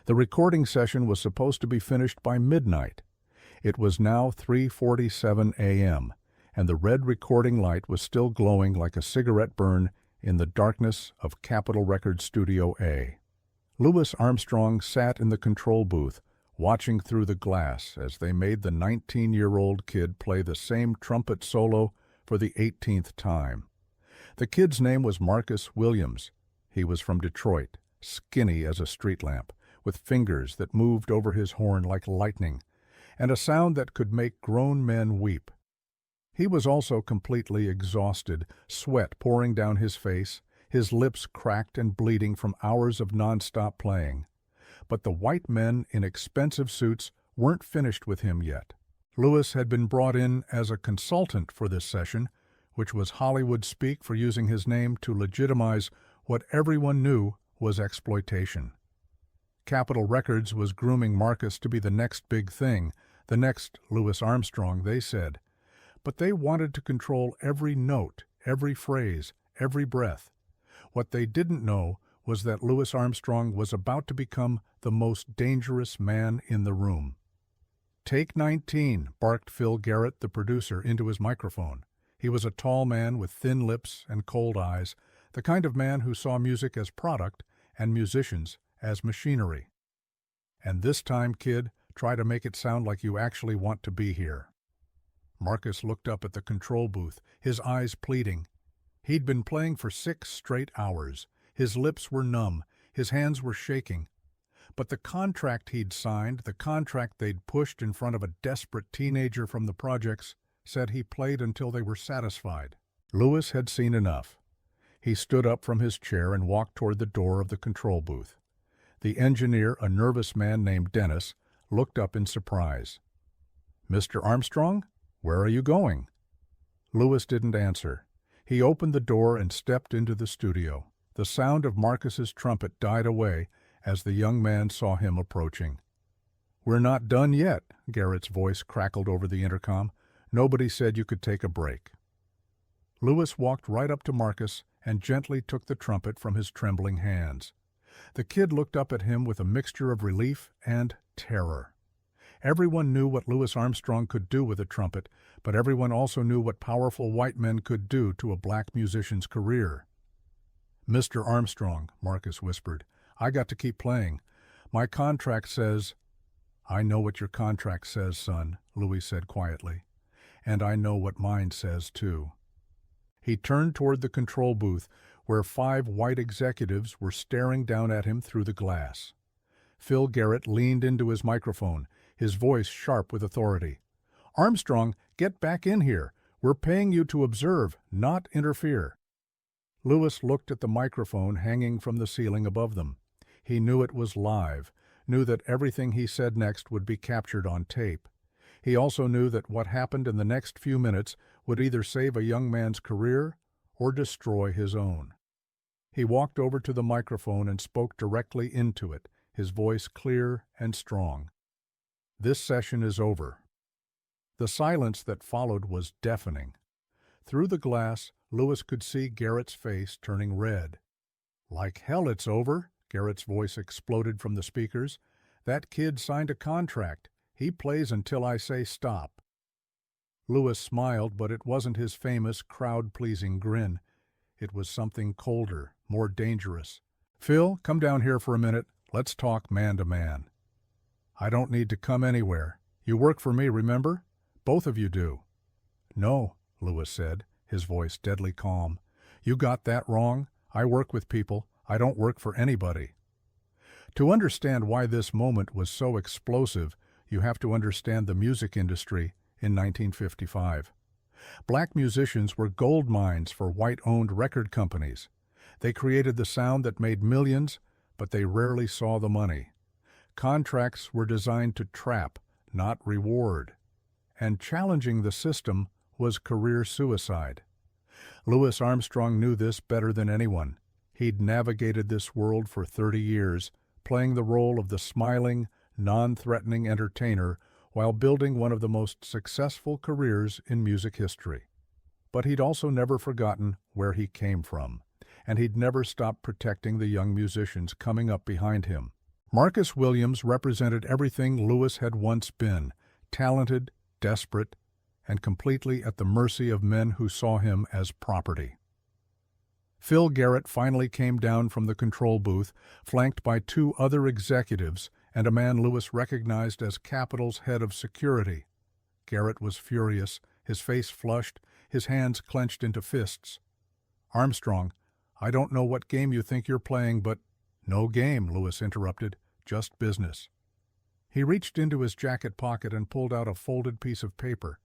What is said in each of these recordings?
The recording session was supposed to be finished by midnight. It was now 3:47 a.m., and the red recording light was still glowing like a cigarette burn in the darkness of Capitol Records Studio A. Louis Armstrong sat in the control booth, watching through the glass as they made the 19-year-old kid play the same trumpet solo for the 18th time. The kid's name was Marcus Williams. He was from Detroit, skinny as a street lamp, with fingers that moved over his horn like lightning, and a sound that could make grown men weep. He was also completely exhausted, sweat pouring down his face, his lips cracked and bleeding from hours of nonstop playing. But the white men in expensive suits weren't finished with him yet. Louis had been brought in as a consultant for this session, which was Hollywood speak for using his name to legitimize what everyone knew was exploitation. Capitol Records was grooming Marcus to be the next big thing, the next Louis Armstrong, they said. But they wanted to control every note, every phrase, every breath. What they didn't know was that Louis Armstrong was about to become the most dangerous man in the room. "Take 19, barked Phil Garrett, the producer, into his microphone. He was a tall man with thin lips and cold eyes, the kind of man who saw music as product and musicians as machinery. "And this time, kid, try to make it sound like you actually want to be here." Marcus looked up at the control booth, his eyes pleading. He'd been playing for 6 straight hours. His lips were numb, his hands were shaking. But the contract he'd signed, the contract they'd pushed in front of a desperate teenager from the projects, said he played until they were satisfied. Louis had seen enough. He stood up from his chair and walked toward the door of the control booth. The engineer, a nervous man named Dennis, looked up in surprise. "Mr. Armstrong, where are you going?" Louis didn't answer. He opened the door and stepped into the studio. The sound of Marcus's trumpet died away as the young man saw him approaching. "We're not done yet," Garrett's voice crackled over the intercom. "Nobody said you could take a break." Louis walked right up to Marcus and gently took the trumpet from his trembling hands. The kid looked up at him with a mixture of relief and terror. Everyone knew what Louis Armstrong could do with a trumpet, but everyone also knew what powerful white men could do to a black musician's career. "Mr. Armstrong," Marcus whispered, "I got to keep playing. My contract says—" "I know what your contract says, son," Louis said quietly. "And I know what mine says, too." He turned toward the control booth, where 5 white executives were staring down at him through the glass. Phil Garrett leaned into his microphone, his voice sharp with authority. "Armstrong, get back in here. We're paying you to observe, not interfere." Louis looked at the microphone hanging from the ceiling above them. He knew it was live, knew that everything he said next would be captured on tape. He also knew that what happened in the next few minutes would either save a young man's career or destroy his own. He walked over to the microphone and spoke directly into it, his voice clear and strong. "This session is over." The silence that followed was deafening. Through the glass, Louis could see Garrett's face turning red. "Like hell it's over," Garrett's voice exploded from the speakers. "That kid signed a contract. He plays until I say stop." Louis smiled, but it wasn't his famous, crowd-pleasing grin. It was something colder, more dangerous. "Phil, come down here for a minute. Let's talk man to man." "I don't need to come anywhere. You work for me, remember? Both of you do." "No," Louis said, his voice deadly calm. "You got that wrong. I work with people. I don't work for anybody." To understand why this moment was so explosive, you have to understand the music industry in 1955. Black musicians were gold mines for white-owned record companies. They created the sound that made millions, but they rarely saw the money. Contracts were designed to trap, not reward. And challenging the system was career suicide. Louis Armstrong knew this better than anyone. He'd navigated this world for 30 years, playing the role of the smiling, non-threatening entertainer while building one of the most successful careers in music history. But he'd also never forgotten where he came from, and he'd never stopped protecting the young musicians coming up behind him. Marcus Williams represented everything Louis had once been: talented, desperate, and completely at the mercy of men who saw him as property. Phil Garrett finally came down from the control booth, flanked by two other executives and a man Louis recognized as Capitol's head of security. Garrett was furious, his face flushed, his hands clenched into fists. "Armstrong, I don't know what game you think you're playing, but—" "No game," Louis interrupted. "Just business." He reached into his jacket pocket and pulled out a folded piece of paper.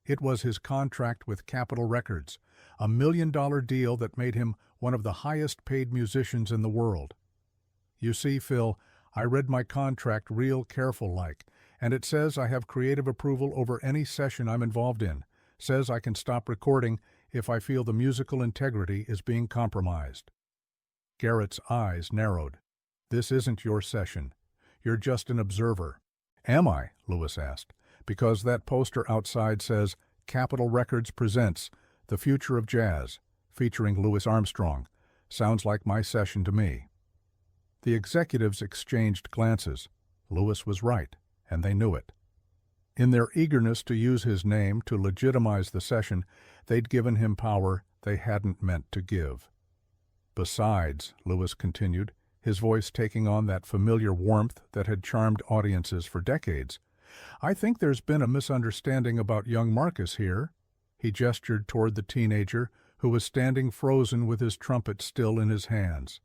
It was his contract with Capitol Records, a $1 million deal that made him one of the highest-paid musicians in the world. "You see, Phil, I read my contract real careful-like, and it says I have creative approval over any session I'm involved in, says I can stop recording if I feel the musical integrity is being compromised." Garrett's eyes narrowed. "This isn't your session. You're just an observer." "Am I?" Louis asked. "Because that poster outside says Capitol Records presents The Future of Jazz, featuring Louis Armstrong. Sounds like my session to me." The executives exchanged glances. Louis was right, and they knew it. In their eagerness to use his name to legitimize the session, they'd given him power they hadn't meant to give. "Besides," Louis continued, his voice taking on that familiar warmth that had charmed audiences for decades, "I think there's been a misunderstanding about young Marcus here." He gestured toward the teenager, who was standing frozen with his trumpet still in his hands.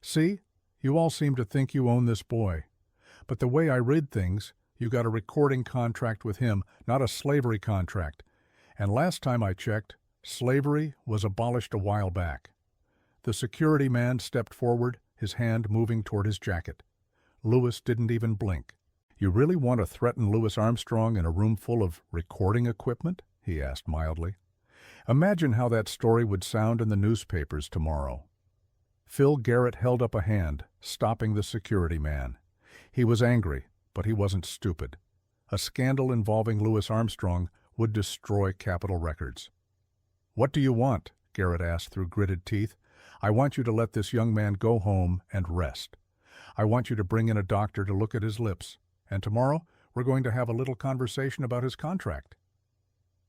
"See, you all seem to think you own this boy. But the way I read things, you got a recording contract with him, not a slavery contract. And last time I checked, slavery was abolished a while back." The security man stepped forward, his hand moving toward his jacket. Louis didn't even blink. "You really want to threaten Louis Armstrong in a room full of recording equipment?" he asked mildly. "Imagine how that story would sound in the newspapers tomorrow." Phil Garrett held up a hand, stopping the security man. He was angry, but he wasn't stupid. A scandal involving Louis Armstrong would destroy Capitol Records. "What do you want?" Garrett asked through gritted teeth. "I want you to let this young man go home and rest. I want you to bring in a doctor to look at his lips. And tomorrow, we're going to have a little conversation about his contract."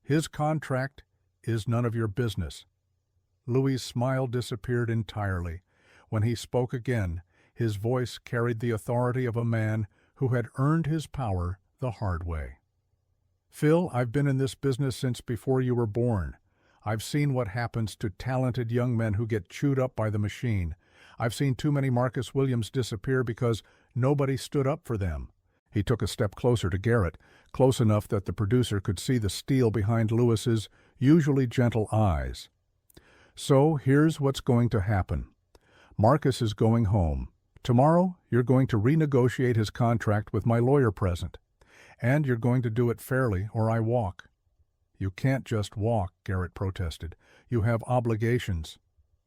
"His contract is none of your business." Louis' smile disappeared entirely. When he spoke again, his voice carried the authority of a man who had earned his power the hard way. "Phil, I've been in this business since before you were born. I've seen what happens to talented young men who get chewed up by the machine. I've seen too many Marcus Williams disappear because nobody stood up for them." He took a step closer to Garrett, close enough that the producer could see the steel behind Louis's usually gentle eyes. "So here's what's going to happen. Marcus is going home. Tomorrow, you're going to renegotiate his contract with my lawyer present. And you're going to do it fairly, or I walk." "You can't just walk," Garrett protested. "You have obligations."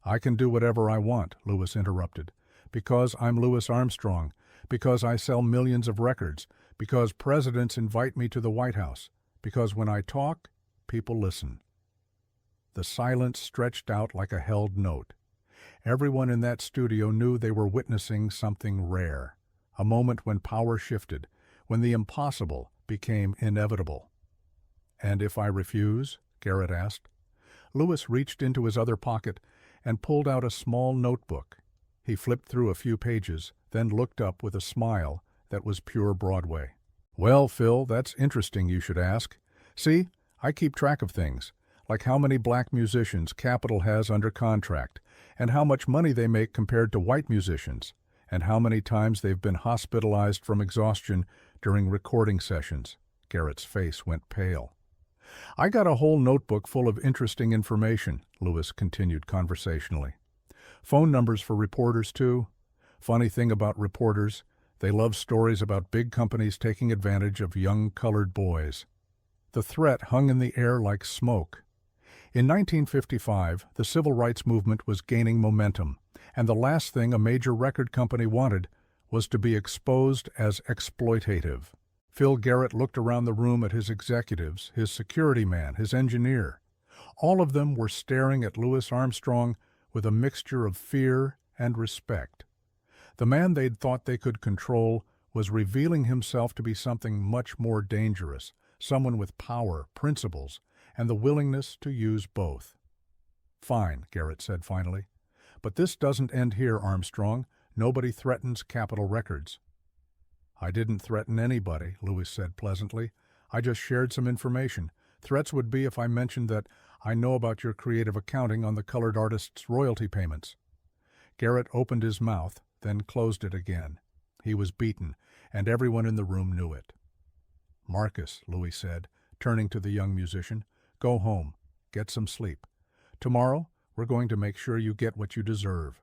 "I can do whatever I want," Louis interrupted. "Because I'm Louis Armstrong. Because I sell millions of records. Because presidents invite me to the White House. Because when I talk, people listen." The silence stretched out like a held note. Everyone in that studio knew they were witnessing something rare, a moment when power shifted, when the impossible became inevitable. "And if I refuse?" Garrett asked. Louis reached into his other pocket and pulled out a small notebook. He flipped through a few pages, then looked up with a smile that was pure Broadway. "Well, Phil, that's interesting you should ask. See, I keep track of things, like how many black musicians Capitol has under contract, and how much money they make compared to white musicians, and how many times they've been hospitalized from exhaustion during recording sessions." Garrett's face went pale. "I got a whole notebook full of interesting information," Louis continued conversationally. "Phone numbers for reporters, too. Funny thing about reporters, they love stories about big companies taking advantage of young colored boys." The threat hung in the air like smoke. In 1955, the civil rights movement was gaining momentum, and the last thing a major record company wanted was to be exposed as exploitative. Phil Garrett looked around the room at his executives, his security man, his engineer. All of them were staring at Louis Armstrong with a mixture of fear and respect. The man they'd thought they could control was revealing himself to be something much more dangerous, someone with power, principles, and the willingness to use both. "Fine," Garrett said finally. "But this doesn't end here, Armstrong. Nobody threatens Capitol Records." "I didn't threaten anybody," Louis said pleasantly. "I just shared some information. Threats would be if I mentioned that I know about your creative accounting on the colored artists' royalty payments." Garrett opened his mouth, then closed it again. He was beaten, and everyone in the room knew it. "Marcus," Louis said, turning to the young musician, "go home. Get some sleep. Tomorrow, we're going to make sure you get what you deserve."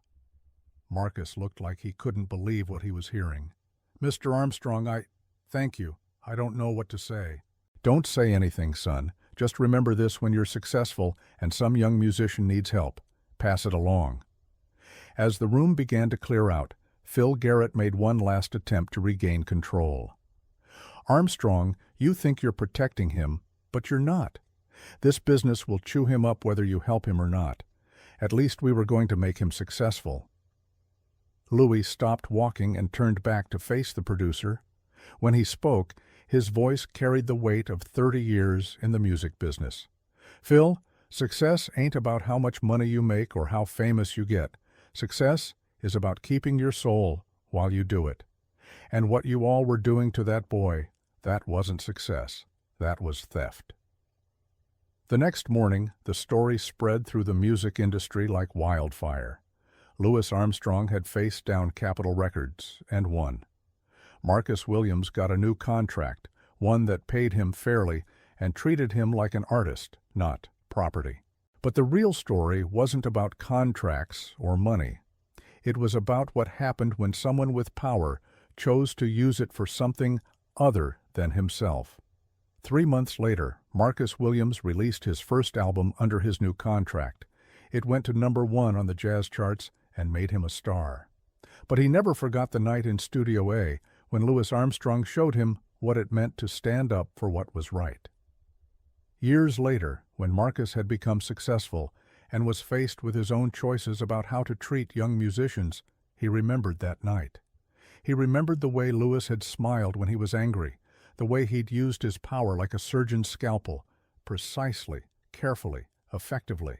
Marcus looked like he couldn't believe what he was hearing. "Mr. Armstrong, thank you. I don't know what to say." "Don't say anything, son. Just remember this when you're successful and some young musician needs help. Pass it along." As the room began to clear out, Phil Garrett made one last attempt to regain control. "Armstrong, you think you're protecting him, but you're not. This business will chew him up whether you help him or not. At least we were going to make him successful." Louis stopped walking and turned back to face the producer. When he spoke, his voice carried the weight of 30 years in the music business. "Phil, success ain't about how much money you make or how famous you get. Success is about keeping your soul while you do it. And what you all were doing to that boy, that wasn't success. That was theft." The next morning, the story spread through the music industry like wildfire. Louis Armstrong had faced down Capitol Records and won. Marcus Williams got a new contract, one that paid him fairly and treated him like an artist, not property. But the real story wasn't about contracts or money. It was about what happened when someone with power chose to use it for something other than himself. 3 months later, Marcus Williams released his first album under his new contract. It went to #1 on the jazz charts and made him a star. But he never forgot the night in Studio A when Louis Armstrong showed him what it meant to stand up for what was right. Years later, when Marcus had become successful and was faced with his own choices about how to treat young musicians, he remembered that night. He remembered the way Louis had smiled when he was angry, the way he'd used his power like a surgeon's scalpel, precisely, carefully, effectively.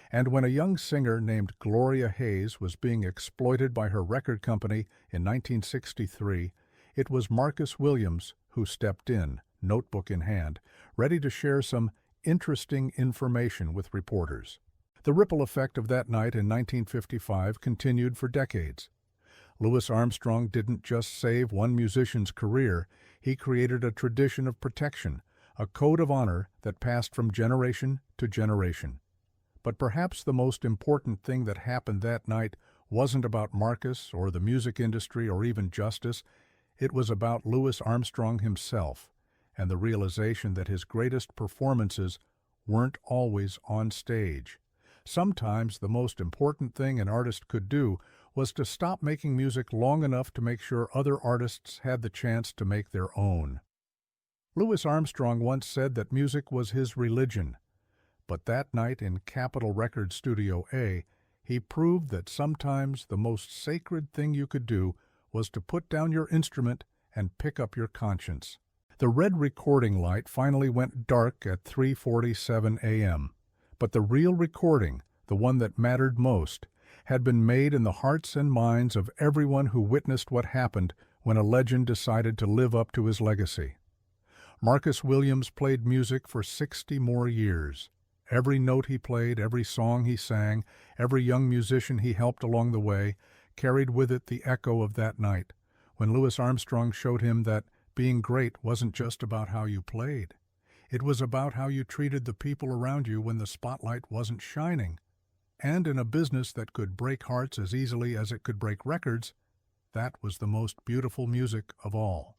And when a young singer named Gloria Hayes was being exploited by her record company in 1963, it was Marcus Williams who stepped in, notebook in hand, ready to share some interesting information with reporters. The ripple effect of that night in 1955 continued for decades. Louis Armstrong didn't just save one musician's career, he created a tradition of protection, a code of honor that passed from generation to generation. But perhaps the most important thing that happened that night wasn't about Marcus or the music industry or even justice. It was about Louis Armstrong himself and the realization that his greatest performances weren't always on stage. Sometimes the most important thing an artist could do was to stop making music long enough to make sure other artists had the chance to make their own. Louis Armstrong once said that music was his religion. But that night in Capitol Records Studio A, he proved that sometimes the most sacred thing you could do was to put down your instrument and pick up your conscience. The red recording light finally went dark at 3:47 a.m., but the real recording, the one that mattered most, had been made in the hearts and minds of everyone who witnessed what happened when a legend decided to live up to his legacy. Marcus Williams played music for 60 more years. Every note he played, every song he sang, every young musician he helped along the way, carried with it the echo of that night, when Louis Armstrong showed him that being great wasn't just about how you played. It was about how you treated the people around you when the spotlight wasn't shining. And in a business that could break hearts as easily as it could break records, that was the most beautiful music of all.